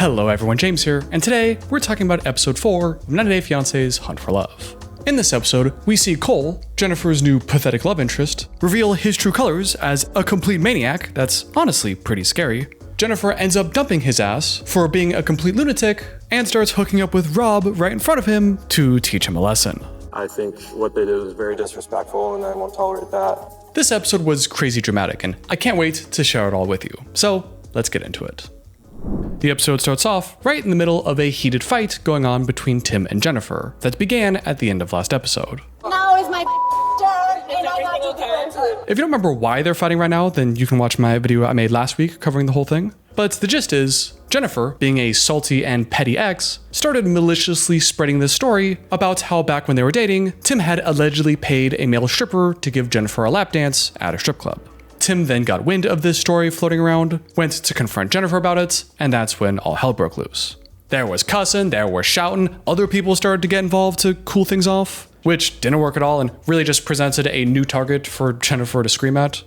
Hello everyone, James here, and today we're talking about episode 4 of 90 Day Fiance's Hunt for Love. In this episode, we see Cole, Jennifer's new pathetic love interest, reveal his true colors as a complete maniac that's honestly pretty scary. Jennifer ends up dumping his ass for being a complete lunatic and starts hooking up with Rob right in front of him to teach him a lesson. I think what they did was very disrespectful and I won't tolerate that. This episode was crazy dramatic and I can't wait to share it all with you, so let's get into it. The episode starts off right in the middle of a heated fight going on between Tim and Jennifer that began at the end of last episode. Now is my turn, and I want to do it. If you don't remember why they're fighting right now, then you can watch my video I made last week covering the whole thing. But the gist is, Jennifer, being a salty and petty ex, started maliciously spreading this story about how back when they were dating, Tim had allegedly paid a male stripper to give Jennifer a lap dance at a strip club. Tim then got wind of this story floating around, went to confront Jennifer about it, and that's when all hell broke loose. There was cussing, there was shouting, other people started to get involved to cool things off, which didn't work at all and really just presented a new target for Jennifer to scream at.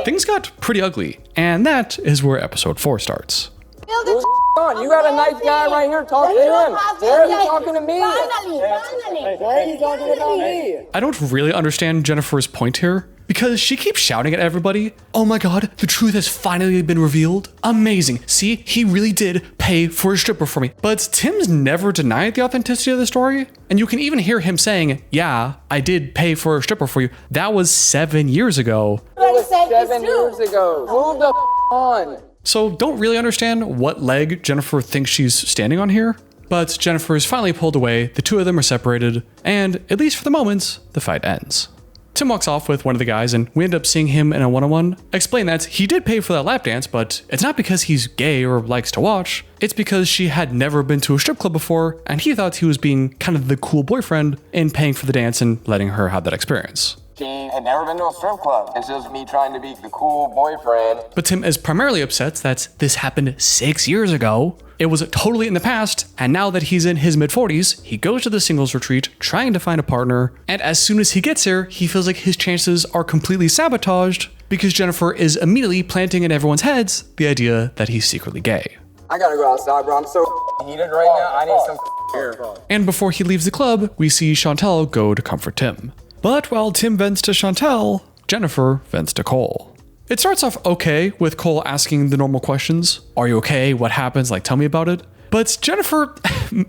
Things got pretty ugly, and that is where episode 4 starts. You got a nice guy right here, talk to him. Why are you talking to me? Why are you talking about me? I don't really understand Jennifer's point here, because she keeps shouting at everybody, "Oh my god, the truth has finally been revealed. Amazing. See, he really did pay for a stripper for me." But Tim's never denied the authenticity of the story, and you can even hear him saying, "Yeah, I did pay for a stripper for you. That was 7 years ago." It was 7 years ago. Move the on. So don't really understand what leg Jennifer thinks she's standing on here. But Jennifer is finally pulled away, the two of them are separated, and, at least for the moment, the fight ends. Tim walks off with one of the guys and we end up seeing him in a one-on-one explain that he did pay for that lap dance, but it's not because he's gay or likes to watch, it's because she had never been to a strip club before and he thought he was being kind of the cool boyfriend in paying for the dance and letting her have that experience. She had never been to a strip club. It's just me trying to be the cool boyfriend. But Tim is primarily upset that this happened 6 years ago. It was totally in the past, and now that he's in his mid-40s, he goes to the singles retreat trying to find a partner, and as soon as he gets here, he feels like his chances are completely sabotaged because Jennifer is immediately planting in everyone's heads the idea that he's secretly gay. I gotta go outside, bro. I'm so heated right now. I need some air. And before he leaves the club, we see Chantel go to comfort Tim. But while Tim vents to Chantel, Jennifer vents to Cole. It starts off okay with Cole asking the normal questions. Are you okay? What happens? Like, tell me about it. But Jennifer,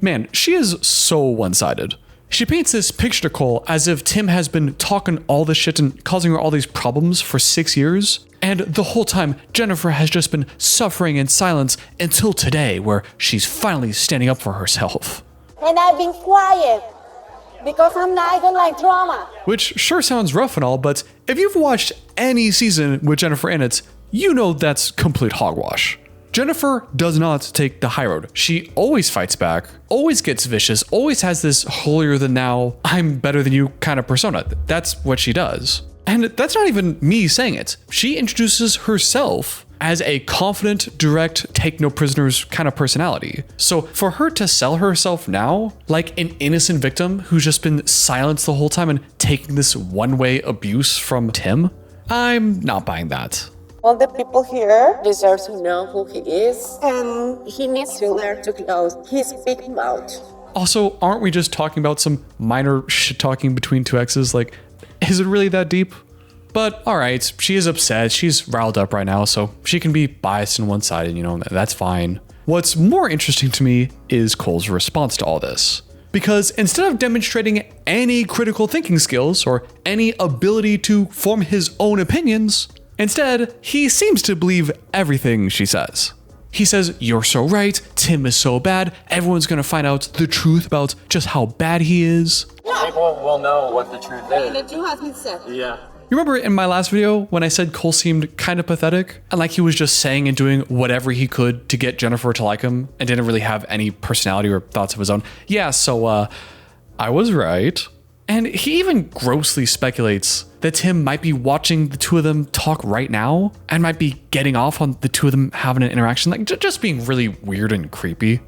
man, she is so one-sided. She paints this picture to Cole as if Tim has been talking all this shit and causing her all these problems for 6 years. And the whole time, Jennifer has just been suffering in silence until today, where she's finally standing up for herself. And I've been quiet because I don't like drama. Which sure sounds rough and all, but if you've watched any season with Jennifer in it, you know that's complete hogwash. Jennifer does not take the high road. She always fights back, always gets vicious, always has this holier than thou, I'm better than you kind of persona. That's what she does. And that's not even me saying it. She introduces herself as a confident, direct, take no prisoners kind of personality. So for her to sell herself now like an innocent victim who's just been silenced the whole time and taking this one-way abuse from Tim, I'm not buying that. All the people here deserve to know who he is, and he needs to learn to close his big mouth. Also, aren't we just talking about some minor shit talking between two exes? Like, is it really that deep? But alright, she is upset, she's riled up right now, so she can be biased on one side and, you know, that's fine. What's more interesting to me is Cole's response to all this. Because instead of demonstrating any critical thinking skills or any ability to form his own opinions, instead, he seems to believe everything she says. He says, "You're so right, Tim is so bad, everyone's gonna find out the truth about just how bad he is." People will know what the truth is. The truth has been said. Yeah. You remember in my last video when I said Cole seemed kind of pathetic and like he was just saying and doing whatever he could to get Jennifer to like him and didn't really have any personality or thoughts of his own? Yeah, so I was right. And he even grossly speculates that Tim might be watching the two of them talk right now and might be getting off on the two of them having an interaction, like just being really weird and creepy.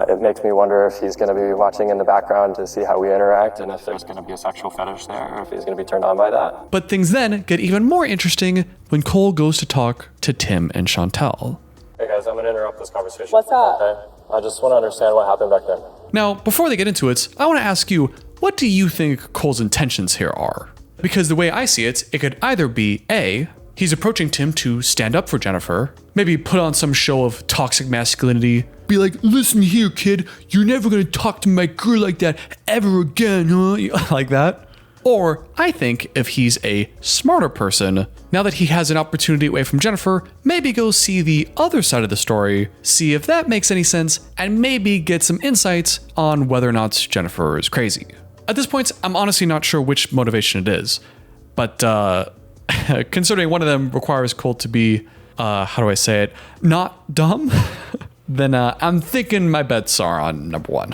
It makes me wonder if he's going to be watching in the background to see how we interact and if there's going to be a sexual fetish there or if he's going to be turned on by that. But things then get even more interesting when Cole goes to talk to Tim and Chantel. Hey guys, I'm going to interrupt this conversation. What's up? Okay? I just want to understand what happened back there. Now, before they get into it, I want to ask you, what do you think Cole's intentions here are? Because the way I see it, it could either be A, he's approaching Tim to stand up for Jeniffer, maybe put on some show of toxic masculinity, be like, listen here, kid, you're never gonna talk to my girl like that ever again, huh? Like that. Or I think if he's a smarter person, now that he has an opportunity away from Jeniffer, maybe go see the other side of the story, see if that makes any sense, and maybe get some insights on whether or not Jeniffer is crazy. At this point, I'm honestly not sure which motivation it is, but considering one of them requires Colt to be, how do I say it, not dumb, then I'm thinking my bets are on number one.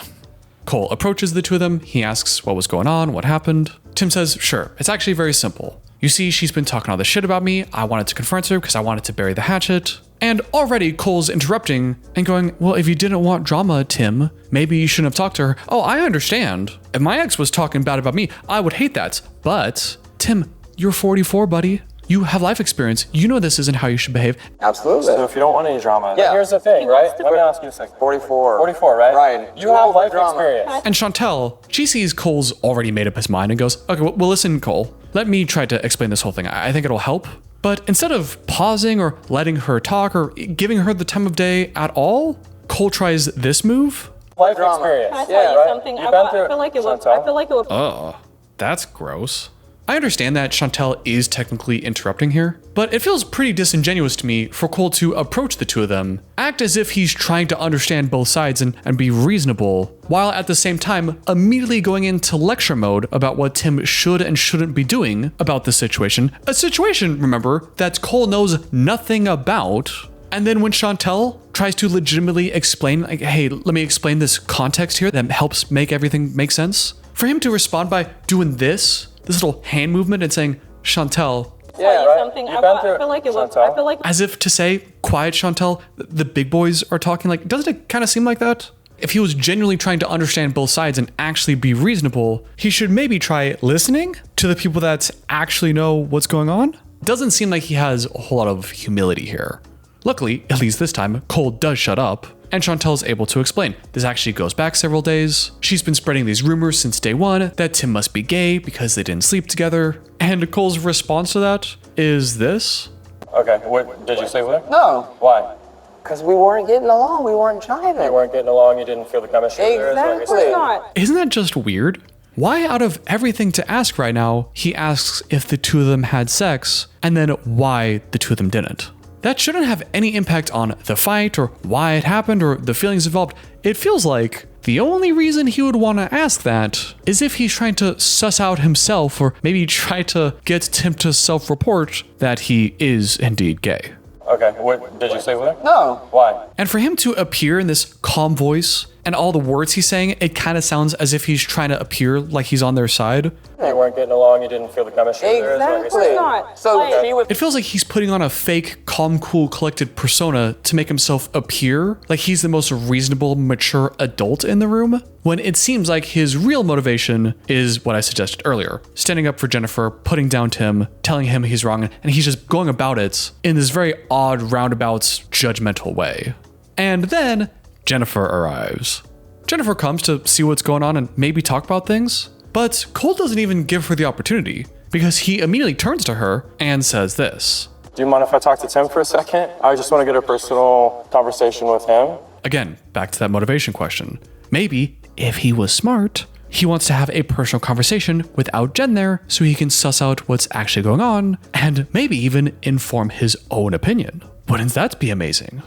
Cole approaches the two of them. He asks what was going on, what happened. Tim says, sure, it's actually very simple. You see, she's been talking all this shit about me. I wanted to confront her because I wanted to bury the hatchet. And already Cole's interrupting and going, well, if you didn't want drama, Tim, maybe you shouldn't have talked to her. Oh, I understand. If my ex was talking bad about me, I would hate that. But Tim, you're 44, buddy. You have life experience. You know this isn't how you should behave. Absolutely. So if you don't want any drama, Yeah. here's the thing, right? Let me ask you a second. 44. 44, right? Right. You have life experience. And Chantel, she sees Cole's already made up his mind and goes, okay, well, listen, Cole, let me try to explain this whole thing. I think it'll help. But instead of pausing or letting her talk or giving her the time of day at all, Cole tries this move. Life Drama. experience. Can I tell you right? something? You've been through I feel like it would. Chantel? I feel like it would. Oh, that's gross. I understand that Chantel is technically interrupting here, but it feels pretty disingenuous to me for Cole to approach the two of them, act as if he's trying to understand both sides and be reasonable, while at the same time immediately going into lecture mode about what Tim should and shouldn't be doing about the situation. A situation, remember, that Cole knows nothing about. And then when Chantel tries to legitimately explain, like, hey, let me explain this context here that helps make everything make sense, for him to respond by doing this little hand movement and saying, Chantel, Tell you right? something. You've been through I feel like it would. Chantel. I feel like. as if to say, quiet Chantel, the big boys are talking. Like, doesn't it kind of seem like that? If he was genuinely trying to understand both sides and actually be reasonable, he should maybe try listening to the people that actually know what's going on. Doesn't seem like he has a whole lot of humility here. Luckily, at least this time, Cole does shut up, and Chantel's able to explain. This actually goes back several days. She's been spreading these rumors since day one that Tim must be gay because they didn't sleep together. And Cole's response to that is this. Okay, what, did you sleep with her? No, Why? because we weren't getting along. We weren't jiving. You weren't getting along, you didn't feel the chemistry there, is what you're Exactly. saying? not. Isn't that just weird? Why, out of everything to ask right now, he asks if the two of them had sex, and then why the two of them didn't? That shouldn't have any impact on the fight or why it happened or the feelings involved. It feels like the only reason he would want to ask that is if he's trying to suss out himself or maybe try to get Tim to self-report that he is indeed gay. Okay, what, did you sleep with her? No. Why? And for him to appear in this calm voice and all the words he's saying, it kind of sounds as if he's trying to appear like he's on their side. You weren't getting along, you didn't feel the chemistry there, is what you're Exactly. saying? not. So Like- he was. It feels like he's putting on a fake, calm, cool, collected persona to make himself appear like he's the most reasonable, mature adult in the room, when it seems like his real motivation is what I suggested earlier. Standing up for Jeniffer, putting down Tim, telling him he's wrong, and he's just going about it in this very odd, roundabout, judgmental way. And then Jeniffer arrives. Jeniffer comes to see what's going on and maybe talk about things, but Cole doesn't even give her the opportunity because he immediately turns to her and says this. Do you mind if I talk to Tim for a second? I just want to get a personal conversation with him. Again, back to that motivation question. Maybe, if he was smart, he wants to have a personal conversation without Jen there so he can suss out what's actually going on and maybe even inform his own opinion. Wouldn't that be amazing?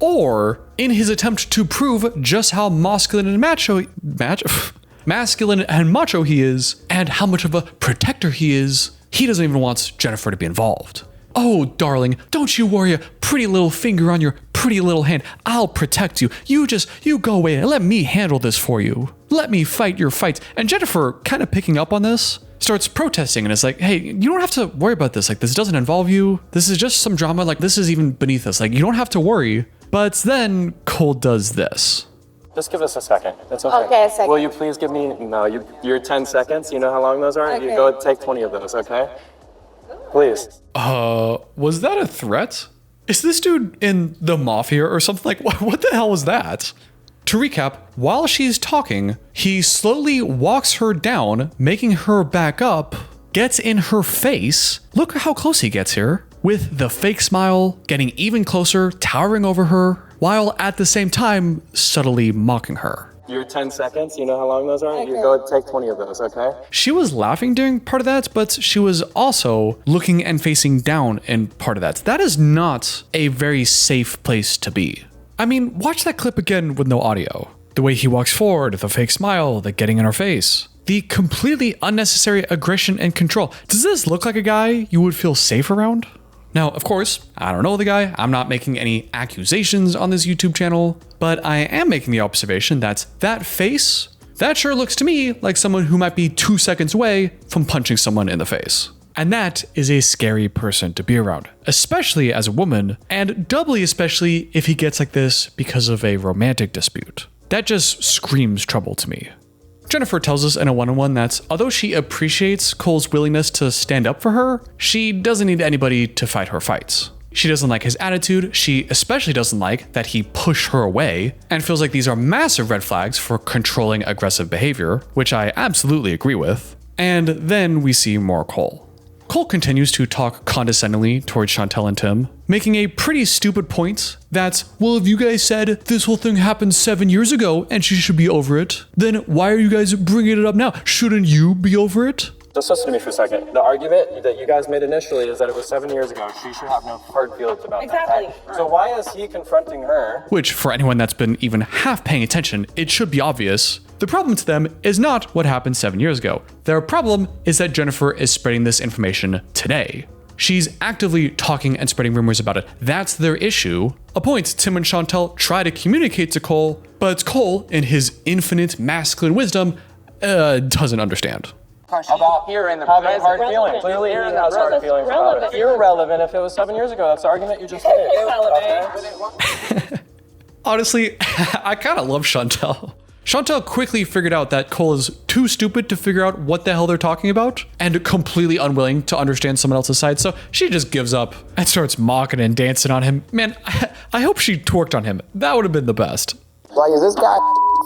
Or, in his attempt to prove just how masculine and macho he is and how much of a protector he is, he doesn't even want Jeniffer to be involved. Oh, darling, don't you worry a pretty little finger on your pretty little hand. I'll protect you. You go away and let me handle this for you. Let me fight your fights. And Jeniffer, kind of picking up on this, starts protesting and is like, hey, you don't have to worry about this. Like, this doesn't involve you. This is just some drama. Like, this is even beneath us. Like, you don't have to worry. But then Cole does this. Just give us a second. It's okay. Okay, a second. Will you please give me, no, your 10 seconds. You know how long those are? Okay. You go take 20 of those, okay? Please. Was that a threat? Is this dude in the mafia or something? Like, what the hell was that? To recap, while she's talking, he slowly walks her down, making her back up, gets in her face. Look how close he gets here. With the fake smile, getting even closer, towering over her, while at the same time, subtly mocking her. Your 10 seconds. You know how long those are? Okay. You go take 20 of those, okay? She was laughing during part of that, but she was also looking and facing down in part of that. That is not a very safe place to be. I mean, watch that clip again with no audio. The way he walks forward, the fake smile, the getting in her face. The completely unnecessary aggression and control. Does this look like a guy you would feel safe around? Now, of course, I don't know the guy. I'm not making any accusations on this YouTube channel, but I am making the observation that that face, that sure looks to me like someone who might be 2 seconds away from punching someone in the face. And that is a scary person to be around, especially as a woman, and doubly especially if he gets like this because of a romantic dispute. That just screams trouble to me. Jeniffer tells us in a one-on-one that although she appreciates Cole's willingness to stand up for her, she doesn't need anybody to fight her fights. She doesn't like his attitude, she especially doesn't like that he pushed her away, and feels like these are massive red flags for controlling aggressive behavior, which I absolutely agree with. And then we see more Cole. Cole continues to talk condescendingly towards Chantel and Tim, making a pretty stupid point that, well, if you guys said this whole thing happened 7 years ago and she should be over it, then why are you guys bringing it up now? Shouldn't you be over it? Just listen to me for a second. The argument that you guys made initially is that it was 7 years ago. She should have no hard feelings about that. Right? So why is he confronting her? Which, for anyone that's been even half paying attention, it should be obvious. The problem to them is not what happened 7 years ago. Their problem is that Jeniffer is spreading this information today. She's actively talking and spreading rumors about it. That's their issue. A point Tim and Chantel try to communicate to Cole, but Cole, in his infinite masculine wisdom, doesn't understand. About having hard feelings. Clearly he has hard feelings about it. Irrelevant if it was 7 years ago. That's the argument you just made. Honestly, I kind of love Chantel. Chantel quickly figured out that Cole is too stupid to figure out what the hell they're talking about and completely unwilling to understand someone else's side, so she just gives up and starts mocking and dancing on him. Man, I hope she twerked on him. That would have been the best. Like, is this guy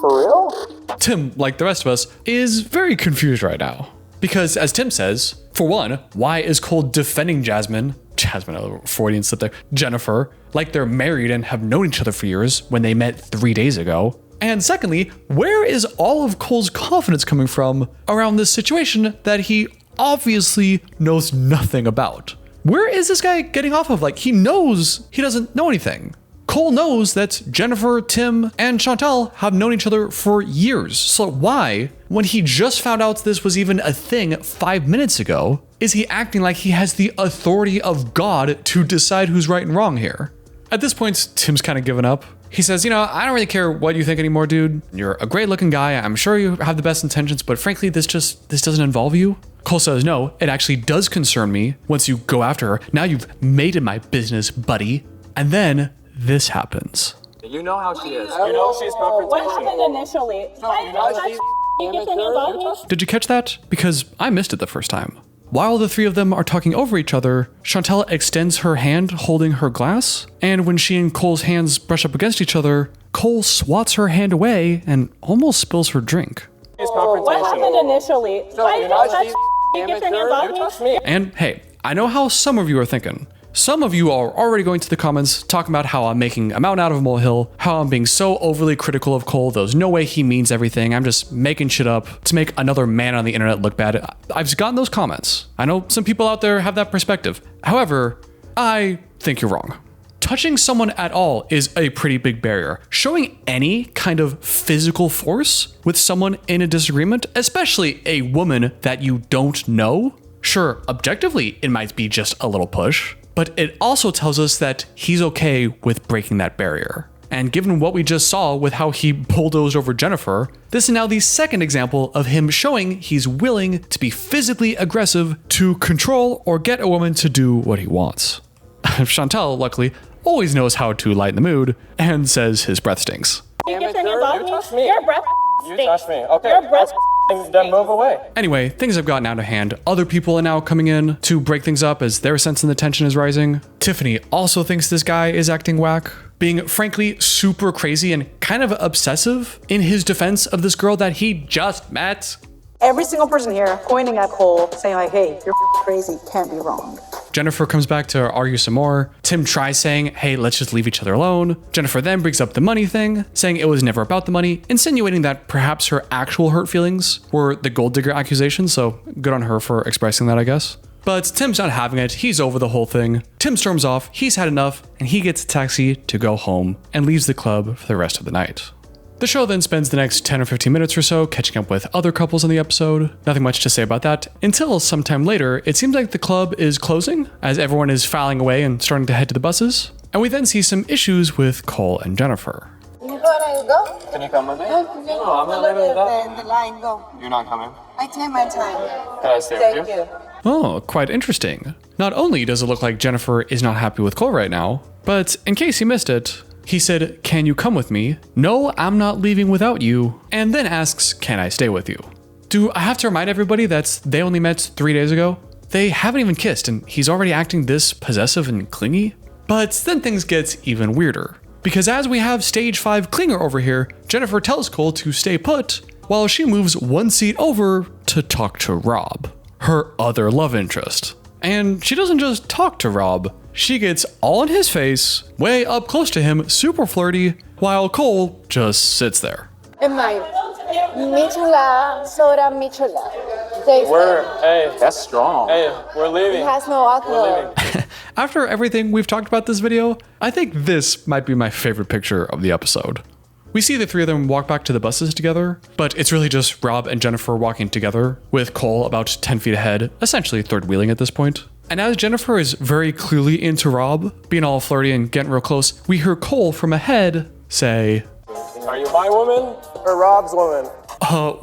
for real? Tim, like the rest of us, is very confused right now. Because as Tim says, for one, why is Cole defending Jasmine, a little Freudian slip there, Jeniffer, like they're married and have known each other for years when they met 3 days ago? And secondly, where is all of Cole's confidence coming from around this situation that he obviously knows nothing about? Where is this guy getting off of? Like, he knows he doesn't know anything. Cole knows that Jeniffer, Tim, and Chantel have known each other for years. So why, when he just found out this was even a thing 5 minutes ago, is he acting like he has the authority of God to decide who's right and wrong here? At this point, Tim's kind of given up. He says, I don't really care what you think anymore, dude. You're a great looking guy. I'm sure you have the best intentions, but frankly, this doesn't involve you. Cole says, no, it actually does concern me once you go after her. Now you've made it my business, buddy. And then this happens. You know how she is. You know she's confrontational. What happened initially? Did you catch that? Because I missed it the first time. While the three of them are talking over each other, Chantel extends her hand holding her glass, and when she and Cole's hands brush up against each other, Cole swats her hand away and almost spills her drink. She's confrontational. What happened initially? And hey, I know how some of you are thinking. Some of you are already going to the comments talking about how I'm making a mountain out of a molehill, how I'm being so overly critical of Cole, there's no way he means everything, I'm just making shit up to make another man on the internet look bad. I've gotten those comments. I know some people out there have that perspective. However, I think you're wrong. Touching someone at all is a pretty big barrier. Showing any kind of physical force with someone in a disagreement, especially a woman that you don't know, sure, objectively, it might be just a little push, but it also tells us that he's okay with breaking that barrier. And given what we just saw with how he bulldozed over Jeniffer, this is now the second example of him showing he's willing to be physically aggressive to control or get a woman to do what he wants. Chantel, luckily, always knows how to lighten the mood and says his breath stinks. amateur. You touched me. Your breath You stinks. touched me. Okay. Your breath Then move away. Anyway, things have gotten out of hand. Other people are now coming in to break things up as their sense of the tension is rising. Tiffany also thinks this guy is acting whack, being frankly super crazy and kind of obsessive in his defense of this girl that he just met. Every single person here pointing at Cole, saying like, hey, you're crazy, can't be wrong. Jeniffer comes back to argue some more. Tim tries saying, hey, let's just leave each other alone. Jeniffer then brings up the money thing, saying it was never about the money, insinuating that perhaps her actual hurt feelings were the gold digger accusation, so good on her for expressing that, I guess. But Tim's not having it, he's over the whole thing. Tim storms off, he's had enough, and he gets a taxi to go home and leaves the club for the rest of the night. The show then spends the next 10 or 15 minutes or so catching up with other couples in the episode. Nothing much to say about that until sometime later, it seems like the club is closing as everyone is filing away and starting to head to the buses. And we then see some issues with Cole and Jeniffer. You wanna go? Can you come with me? No, I'm not leaving it up. the line go. You're not coming. I take my time. Can I stay with you? Oh, quite interesting. Not only does it look like Jeniffer is not happy with Cole right now, but in case you missed it, he said, can you come with me? No, I'm not leaving without you. And then asks, can I stay with you? Do I have to remind everybody that they only met 3 days ago? They haven't even kissed and he's already acting this possessive and clingy? But then things get even weirder. Because as we have stage 5 clinger over here, Jeniffer tells Cole to stay put while she moves one seat over to talk to Rob, her other love interest. And she doesn't just talk to Rob, she gets all in his face, way up close to him, super flirty, while Cole just sits there. Umar, Michula, soda Michula. Hey, That's strong. hey, we're leaving. It has no alcohol. After everything we've talked about this video, I think this might be my favorite picture of the episode. We see the three of them walk back to the buses together, but it's really just Rob and Jeniffer walking together, with Cole about 10 feet ahead, essentially third wheeling at this point. And as Jeniffer is very clearly into Rob, being all flirty and getting real close, we hear Cole from ahead say, Are you my woman or Rob's woman?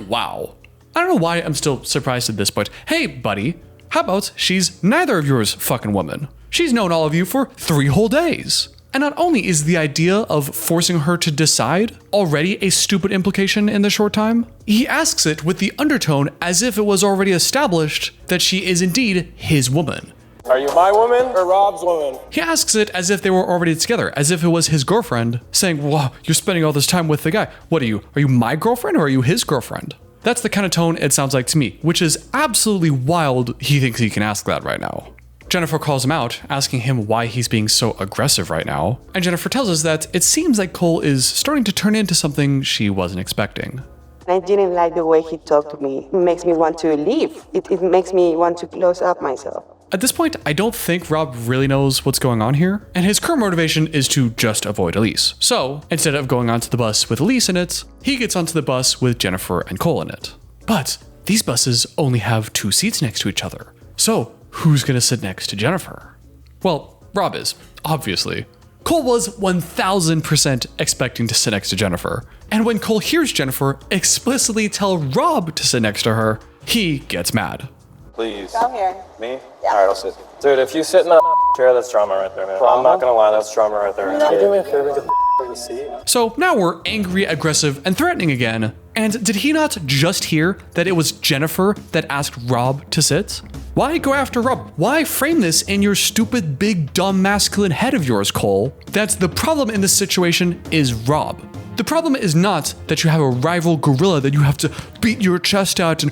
wow. I don't know why I'm still surprised at this point. Hey, buddy, how about she's neither of yours fucking woman? She's known all of you for 3 whole days. And not only is the idea of forcing her to decide already a stupid implication in the short time, he asks it with the undertone as if it was already established that she is indeed his woman. Are you my woman or Rob's woman? He asks it as if they were already together, as if it was his girlfriend, saying, wow, you're spending all this time with the guy. What are you? Are you my girlfriend or are you his girlfriend? That's the kind of tone it sounds like to me, which is absolutely wild he thinks he can ask that right now. Jeniffer calls him out, asking him why he's being so aggressive right now, and Jeniffer tells us that it seems like Cole is starting to turn into something she wasn't expecting. I didn't like the way he talked to me. It makes me want to leave. It makes me want to close up myself. At this point, I don't think Rob really knows what's going on here, and his current motivation is to just avoid Elise. So, instead of going onto the bus with Elise in it, he gets onto the bus with Jeniffer and Cole in it. But these buses only have 2 seats next to each other. So, who's gonna sit next to Jeniffer? Well, Rob is, obviously. Cole was 1000% expecting to sit next to Jeniffer. And when Cole hears Jeniffer explicitly tell Rob to sit next to her, he gets mad. Please. Come here. Me? All right, I'll sit. Dude, if you sit in that chair, that's drama right there, man. I'm not gonna lie, that's drama right there. Can you do me a favor and get the seat? So now we're angry, aggressive, and threatening again. And did he not just hear that it was Jeniffer that asked Rob to sit? Why go after Rob? Why frame this in your stupid, big, dumb, masculine head of yours, Cole? That the problem in this situation is Rob. The problem is not that you have a rival gorilla that you have to beat your chest out and,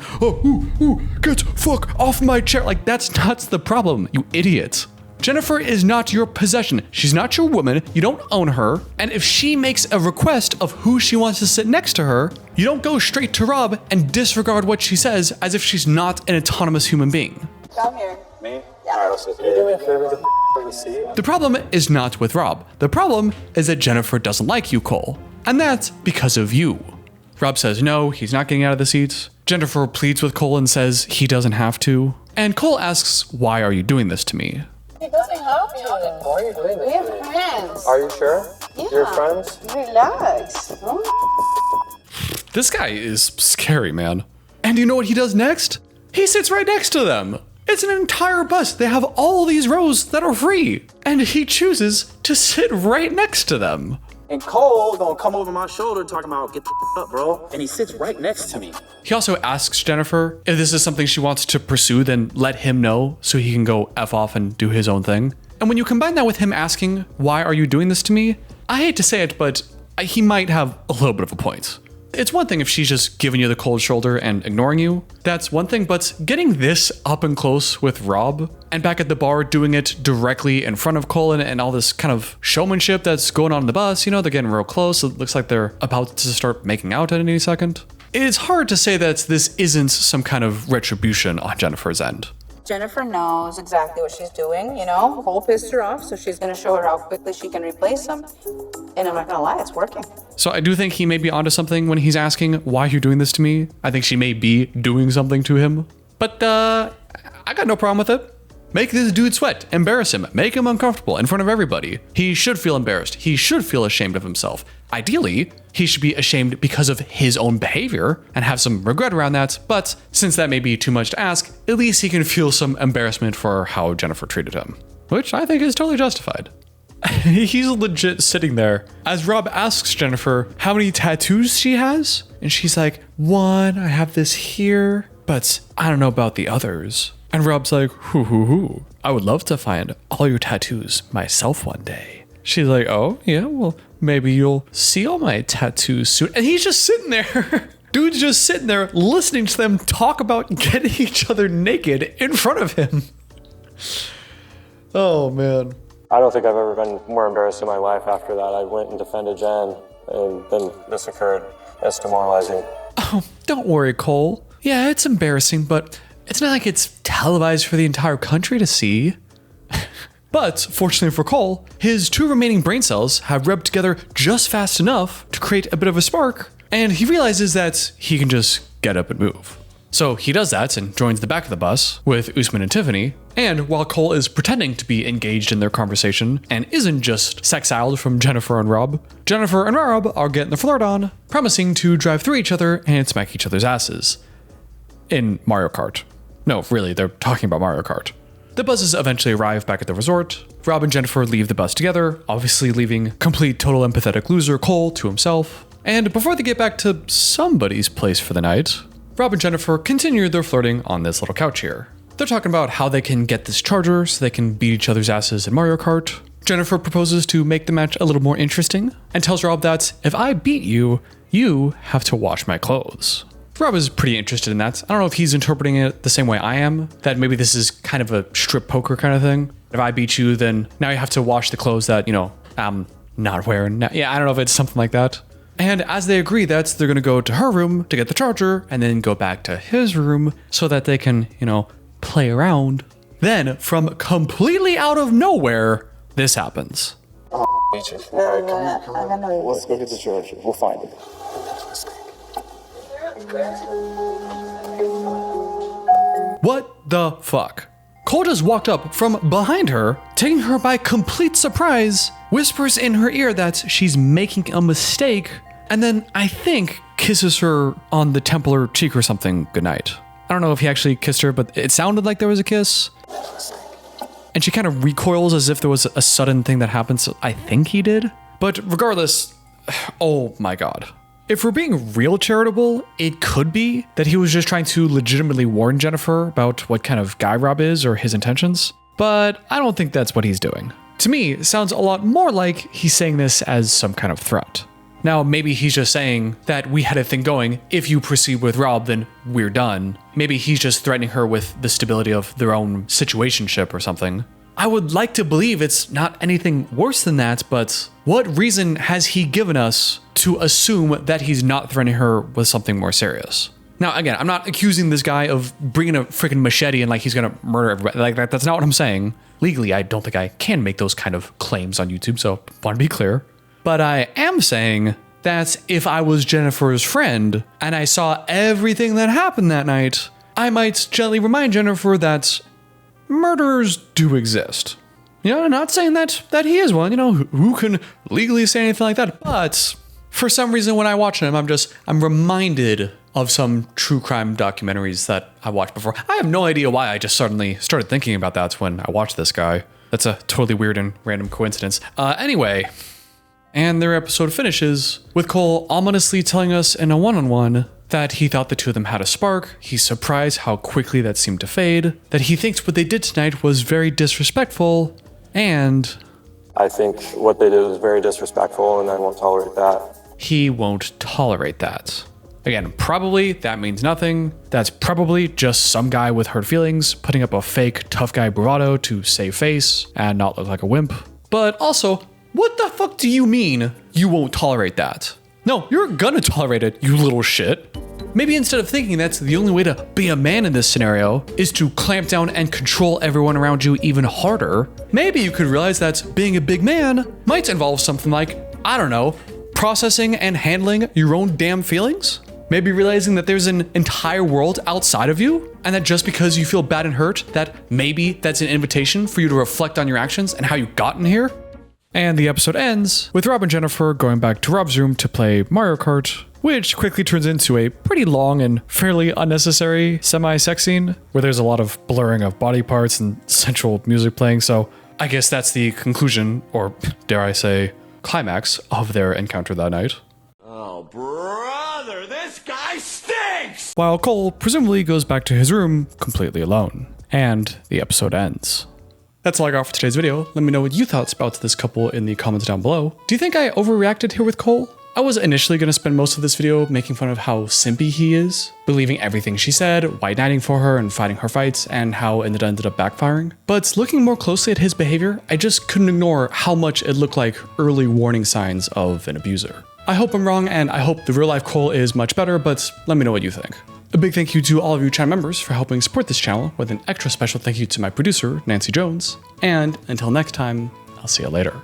get fuck off my chair. Like, that's not the problem, you idiot. Jeniffer is not your possession. She's not your woman. You don't own her. And if she makes a request of who she wants to sit next to her, you don't go straight to Rob and disregard what she says as if she's not an autonomous human being. Come here. Me? All right, I'll sit. Can you do me a favor and get the seat? The problem is not with Rob. The problem is that Jeniffer doesn't like you, Cole. And that's because of you. Rob says no, he's not getting out of the seats. Jeniffer pleads with Cole and says he doesn't have to. And Cole asks, why are you doing this to me? He doesn't have to. Why are you doing this? We're friends. Are you sure? Yeah. You're friends? Relax. This guy is scary, man. And you know what he does next? He sits right next to them. It's an entire bus. They have all these rows that are free. And he chooses to sit right next to them. And Cole gonna come over my shoulder talking about, get the up, bro. And he sits right next to me. He also asks Jennifer if this is something she wants to pursue, then let him know so he can go F off and do his own thing. And when you combine that with him asking, why are you doing this to me? I hate to say it, but he might have a little bit of a point. It's one thing if she's just giving you the cold shoulder and ignoring you. That's one thing, but getting this up and close with Rob and back at the bar doing it directly in front of Cole and all this kind of showmanship that's going on in the bus, you know, they're getting real close. It looks like they're about to start making out at any second. It's hard to say that this isn't some kind of retribution on Jennifer's end. Jennifer knows exactly what she's doing, you know? Cole pissed her off, so she's gonna show her how quickly she can replace him. And I'm not gonna lie, it's working. So I do think he may be onto something when he's asking, why are you doing this to me? I think she may be doing something to him. But I got no problem with it. Make this dude sweat, embarrass him, make him uncomfortable in front of everybody. He should feel embarrassed. He should feel ashamed of himself. Ideally, he should be ashamed because of his own behavior and have some regret around that. But since that may be too much to ask, at least he can feel some embarrassment for how Jennifer treated him, which I think is totally justified. He's legit sitting there as Rob asks Jennifer how many tattoos she has. And she's like, 1, I have this here, but I don't know about the others. And Rob's like, hoo. I would love to find all your tattoos myself one day. She's like, oh, yeah, well, maybe you'll see all my tattoos soon. And he's just sitting there. Dude's just sitting there listening to them talk about getting each other naked in front of him. Oh, man. I don't think I've ever been more embarrassed in my life after that. I went and defended Jen, and then this occurred. It's demoralizing. Oh, don't worry, Cole. Yeah, it's embarrassing, but it's not like it's televised for the entire country to see. But fortunately for Cole, his 2 remaining brain cells have rubbed together just fast enough to create a bit of a spark, and he realizes that he can just get up and move. So he does that and joins the back of the bus with Usman and Tiffany, and while Cole is pretending to be engaged in their conversation and isn't just sexiled from Jennifer and Rob, Jennifer and Rob are getting the flirt on, promising to drive through each other and smack each other's asses. In Mario Kart. No, really, they're talking about Mario Kart. The buses eventually arrive back at the resort. Rob and Jennifer leave the bus together, obviously leaving complete total empathetic loser Cole to himself. And before they get back to somebody's place for the night, Rob and Jennifer continue their flirting on this little couch here. They're talking about how they can get this charger so they can beat each other's asses in Mario Kart. Jennifer proposes to make the match a little more interesting and tells Rob that if I beat you, you have to wash my clothes. Rob is pretty interested in that. I don't know if he's interpreting it the same way I am, that maybe this is kind of a strip poker kind of thing. If I beat you, then now you have to wash the clothes that, you know, I'm not wearing. Yeah, I don't know if it's something like that. And as they agree that they're going to go to her room to get the charger and then go back to his room so that they can, you know, play around. Then, from completely out of nowhere, this happens. Let's go get the charger. We'll find it. What the fuck? Cole just walked up from behind her, taking her by complete surprise, whispers in her ear that she's making a mistake, and then I think kisses her on the temple or cheek or something goodnight. I don't know if he actually kissed her, but it sounded like there was a kiss. And she kind of recoils as if there was a sudden thing that happened, so I think he did. But regardless, oh my god. If we're being real charitable, it could be that he was just trying to legitimately warn Jennifer about what kind of guy Rob is or his intentions, but I don't think that's what he's doing. To me, it sounds a lot more like he's saying this as some kind of threat. Now, maybe he's just saying that we had a thing going, if you proceed with Rob, then we're done. Maybe he's just threatening her with the stability of their own situationship or something. I would like to believe it's not anything worse than that, but what reason has he given us to assume that he's not threatening her with something more serious? Now, again, I'm not accusing this guy of bringing a freaking machete and like he's gonna murder everybody. Like that's not what I'm saying. Legally, I don't think I can make those kind of claims on YouTube, so want to be clear. But I am saying that if I was Jennifer's friend and I saw everything that happened that night, I might gently remind Jennifer that murderers do exist. You know, I'm not saying that he is one, you know, who can legally say anything like that, but for some reason when I watch him, I'm reminded of some true crime documentaries that I watched before. I have no idea why I just suddenly started thinking about that when I watched this guy. That's a totally weird and random coincidence. Anyway, And their episode finishes with Cole ominously telling us in a one-on-one that he thought the two of them had a spark, he's surprised how quickly that seemed to fade, that he thinks what they did tonight was very disrespectful, and I think what they did was very disrespectful, and I won't tolerate that. he won't tolerate that. Again, probably that means nothing. That's probably just some guy with hurt feelings putting up a fake tough guy bravado to save face and not look like a wimp. But also, what the fuck do you mean you won't tolerate that? No, you're gonna tolerate it, you little shit. Maybe instead of thinking that's the only way to be a man in this scenario is to clamp down and control everyone around you even harder, maybe you could realize that being a big man might involve something like, I don't know, processing and handling your own damn feelings? Maybe realizing that there's an entire world outside of you, and that just because you feel bad and hurt, that maybe that's an invitation for you to reflect on your actions and how you got in here? And the episode ends with Rob and Jennifer going back to Rob's room to play Mario Kart, which quickly turns into a pretty long and fairly unnecessary semi-sex scene, where there's a lot of blurring of body parts and sensual music playing, so I guess that's the conclusion, or dare I say, climax of their encounter that night. Oh, brother, this guy stinks! While Cole presumably goes back to his room completely alone. And the episode ends. That's all I got for today's video. Let me know what you thought about this couple in the comments down below. Do you think I overreacted here with Cole? I was initially going to spend most of this video making fun of how simpy he is, believing everything she said, white knighting for her and fighting her fights, and how it ended up backfiring. But looking more closely at his behavior, I just couldn't ignore how much it looked like early warning signs of an abuser. I hope I'm wrong, and I hope the real life Cole is much better, but let me know what you think. A big thank you to all of you channel members for helping support this channel, with an extra special thank you to my producer, Nancy Jones. And until next time, I'll see you later.